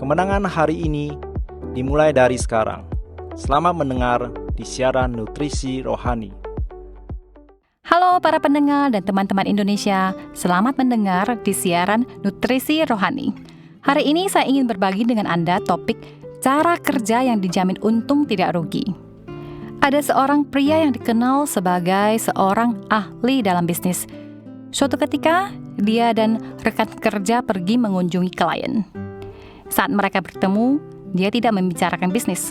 Kemenangan hari ini dimulai dari sekarang. Selamat mendengar di siaran Nutrisi Rohani. Halo para pendengar dan teman-teman Indonesia, selamat mendengar di siaran Nutrisi Rohani. Hari ini saya ingin berbagi dengan Anda topik cara kerja yang dijamin untung tidak rugi. Ada seorang pria yang dikenal sebagai seorang ahli dalam bisnis. Suatu ketika, dia dan rekan kerja pergi mengunjungi klien. Saat mereka bertemu, dia tidak membicarakan bisnis.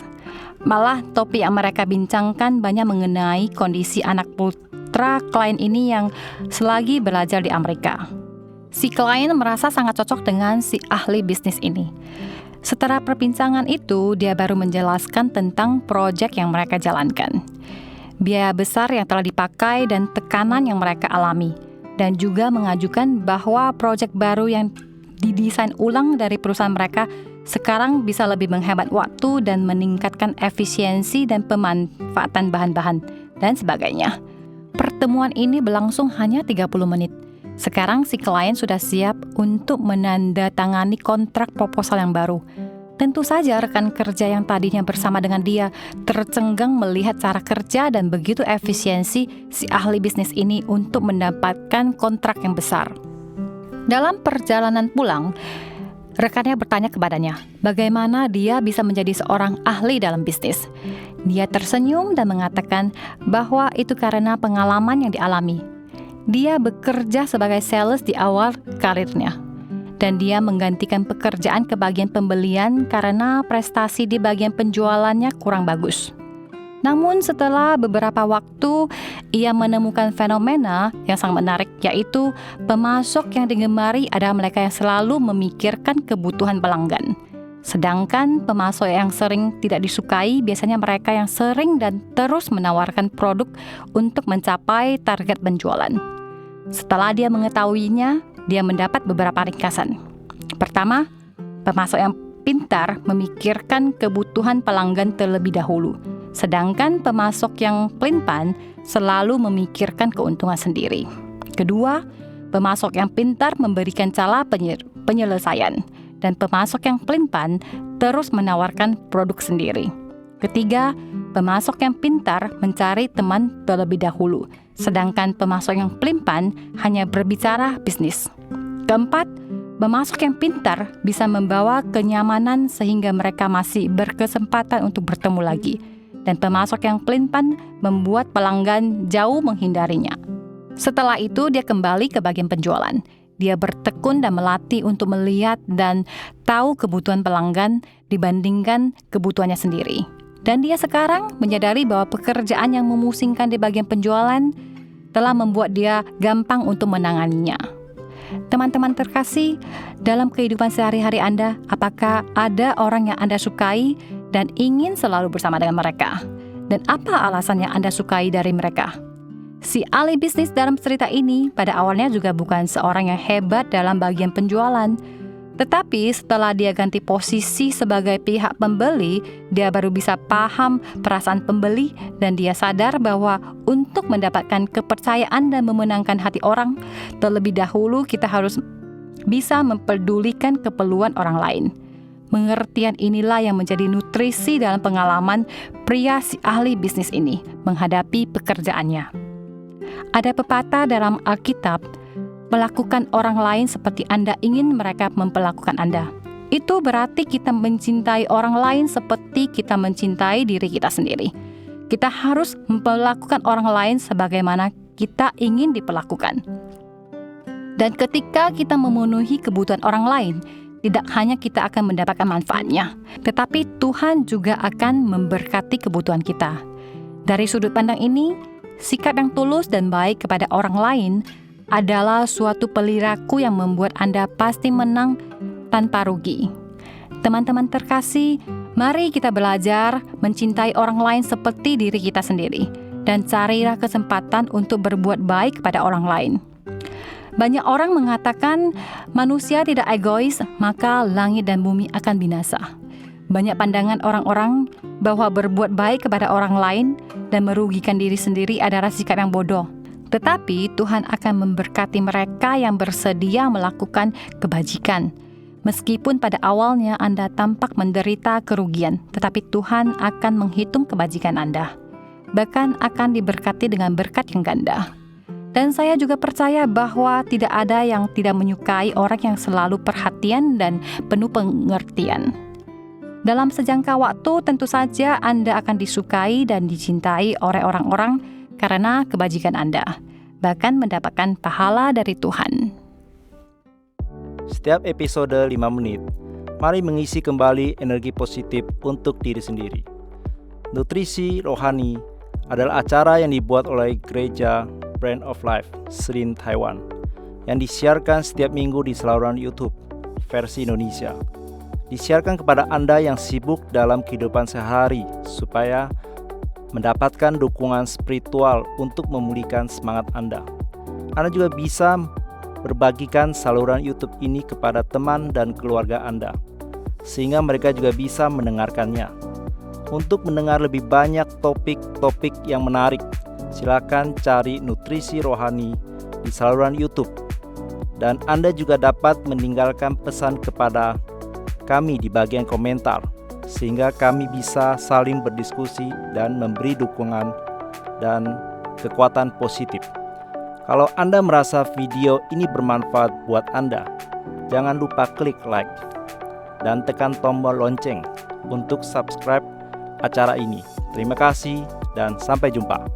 Malah topik yang mereka bincangkan banyak mengenai kondisi anak putra klien ini yang selagi belajar di Amerika. Si klien merasa sangat cocok dengan si ahli bisnis ini. Setelah perbincangan itu, dia baru menjelaskan tentang proyek yang mereka jalankan, biaya besar yang telah dipakai dan tekanan yang mereka alami, dan juga mengajukan bahwa proyek baru yang didesain ulang dari perusahaan mereka sekarang bisa lebih menghemat waktu dan meningkatkan efisiensi dan pemanfaatan bahan-bahan, dan sebagainya. Pertemuan ini berlangsung hanya 30 menit. Sekarang si klien sudah siap untuk menandatangani kontrak proposal yang baru. Tentu saja rekan kerja yang tadinya bersama dengan dia tercengang melihat cara kerja dan begitu efisiensi si ahli bisnis ini untuk mendapatkan kontrak yang besar. Dalam perjalanan pulang, rekannya bertanya kepadanya, bagaimana dia bisa menjadi seorang ahli dalam bisnis. Dia tersenyum dan mengatakan bahwa itu karena pengalaman yang dialami. Dia bekerja sebagai sales di awal karirnya, dan dia menggantikan pekerjaan ke bagian pembelian karena prestasi di bagian penjualannya kurang bagus. Namun setelah beberapa waktu, ia menemukan fenomena yang sangat menarik, yaitu pemasok yang digemari adalah mereka yang selalu memikirkan kebutuhan pelanggan. Sedangkan pemasok yang sering tidak disukai biasanya mereka yang sering dan terus menawarkan produk untuk mencapai target penjualan. Setelah dia mengetahuinya, dia mendapat beberapa ringkasan. Pertama, pemasok yang pintar memikirkan kebutuhan pelanggan terlebih dahulu. Sedangkan pemasok yang pelin-pelan selalu memikirkan keuntungan sendiri. Kedua, pemasok yang pintar memberikan cara penyelesaian, dan pemasok yang pelin-pelan terus menawarkan produk sendiri. Ketiga, pemasok yang pintar mencari teman terlebih dahulu, sedangkan pemasok yang pelin-pelan hanya berbicara bisnis. Keempat, pemasok yang pintar bisa membawa kenyamanan sehingga mereka masih berkesempatan untuk bertemu lagi. Dan pemasok yang pelin-pelan membuat pelanggan jauh menghindarinya. Setelah itu dia kembali ke bagian penjualan. Dia bertekun dan melatih untuk melihat dan tahu kebutuhan pelanggan dibandingkan kebutuhannya sendiri. Dan dia sekarang menyadari bahwa pekerjaan yang memusingkan di bagian penjualan telah membuat dia gampang untuk menanganinya. Teman-teman terkasih, dalam kehidupan sehari-hari Anda, apakah ada orang yang Anda sukai dan ingin selalu bersama dengan mereka? Dan apa alasan yang Anda sukai dari mereka? Si ahli bisnis dalam cerita ini pada awalnya juga bukan seorang yang hebat dalam bagian penjualan. Tetapi setelah dia ganti posisi sebagai pihak pembeli, dia baru bisa paham perasaan pembeli dan dia sadar bahwa untuk mendapatkan kepercayaan dan memenangkan hati orang, terlebih dahulu kita harus bisa mempedulikan keperluan orang lain. Pengertian inilah yang menjadi nutrisi dalam pengalaman pria si ahli bisnis ini menghadapi pekerjaannya. Ada pepatah dalam Alkitab, melakukan orang lain seperti Anda ingin mereka memperlakukan Anda. Itu berarti kita mencintai orang lain seperti kita mencintai diri kita sendiri. Kita harus memperlakukan orang lain sebagaimana kita ingin diperlakukan. Dan ketika kita memenuhi kebutuhan orang lain, tidak hanya kita akan mendapatkan manfaatnya, tetapi Tuhan juga akan memberkati kebutuhan kita. Dari sudut pandang ini, sikap yang tulus dan baik kepada orang lain adalah suatu perilaku yang membuat Anda pasti menang tanpa rugi. Teman-teman terkasih, mari kita belajar mencintai orang lain seperti diri kita sendiri dan carilah kesempatan untuk berbuat baik kepada orang lain. Banyak orang mengatakan manusia tidak egois, maka langit dan bumi akan binasa. Banyak pandangan orang-orang bahwa berbuat baik kepada orang lain dan merugikan diri sendiri adalah sikap yang bodoh. Tetapi Tuhan akan memberkati mereka yang bersedia melakukan kebajikan. Meskipun pada awalnya Anda tampak menderita kerugian, tetapi Tuhan akan menghitung kebajikan Anda. Bahkan akan diberkati dengan berkat yang ganda. Dan saya juga percaya bahwa tidak ada yang tidak menyukai orang yang selalu perhatian dan penuh pengertian. Dalam sejangka waktu tentu saja Anda akan disukai dan dicintai oleh orang-orang karena kebajikan Anda, bahkan mendapatkan pahala dari Tuhan. Setiap episode 5 menit, mari mengisi kembali energi positif untuk diri sendiri. Nutrisi Rohani adalah acara yang dibuat oleh Gereja Brand of Life, Srin, Taiwan, yang disiarkan setiap minggu di saluran YouTube versi Indonesia. Disiarkan kepada Anda yang sibuk dalam kehidupan sehari supaya mendapatkan dukungan spiritual untuk memulihkan semangat Anda. Anda juga bisa berbagikan saluran YouTube ini kepada teman dan keluarga Anda, sehingga mereka juga bisa mendengarkannya. Untuk mendengar lebih banyak topik-topik yang menarik, silakan cari Nutrisi Rohani di saluran YouTube. Dan Anda juga dapat meninggalkan pesan kepada kami di bagian komentar, sehingga kami bisa saling berdiskusi dan memberi dukungan dan kekuatan positif. Kalau Anda merasa video ini bermanfaat buat Anda, jangan lupa klik like dan tekan tombol lonceng untuk subscribe acara ini. Terima kasih dan sampai jumpa.